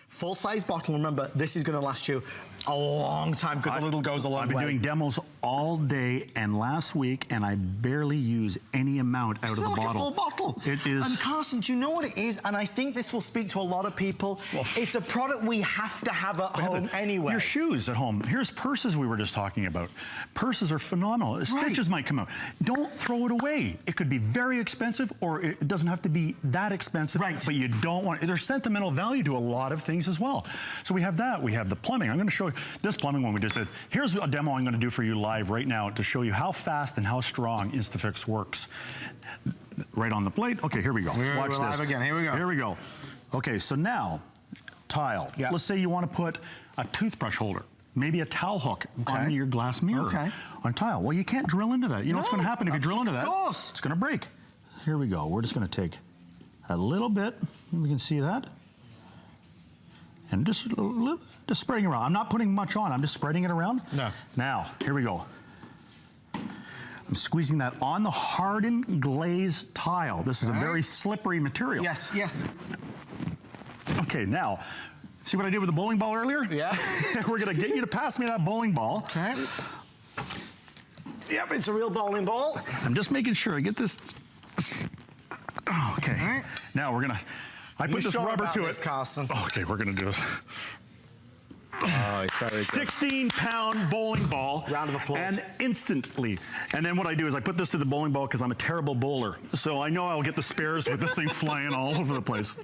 Full-size bottle, remember, this is gonna last you a long time because a little goes a long way. I've been doing demos all day and last week, and I barely use any amount out of the bottle. It's like a full bottle. It is. And Carson, do you know what it is? And I think this will speak to a lot of people. Well, it's a product we have to have at home anyway. Your shoes at home. Here's purses we were just talking about. Purses are phenomenal. Stitches might come out. Don't throw it away. It could be very expensive, or it doesn't have to be that expensive. Right. But you don't want, there's sentimental value to a lot of things as well. So we have that. We have the plumbing. I'm going to show you this plumbing one we just did. Here's a demo I'm going to do for you live right now to show you how fast and how strong Instafix works. Right on the plate. Okay, here we go. Watch this. Live again. Here we go. Here we go. Okay, so now, tile. Yeah. Let's say you want to put a toothbrush holder, maybe a towel hook on your glass mirror on tile. Well, you can't drill into that. You know what's going to happen if you drill into that? Of course. It's going to break. Here we go. We're just going to take a little bit. We can see that. And just spreading around. I'm not putting much on. I'm just spreading it around. No. Now, here we go. I'm squeezing that on the hardened glaze tile. This is a very slippery material. Yes, yes. Okay, now, see what I did with the bowling ball earlier? Yeah. We're gonna get you to pass me that bowling ball. Okay. Yep, it's a real bowling ball. I'm just making sure I get this. Okay. All right. Now we're gonna, I put this rubber to it. Carson. Okay, we're gonna do this. Oh, it's very good. 16-pound bowling ball. Round of applause. And instantly. And then what I do is I put this to the bowling ball because I'm a terrible bowler. So I know I'll get the spares with this thing flying all over the place.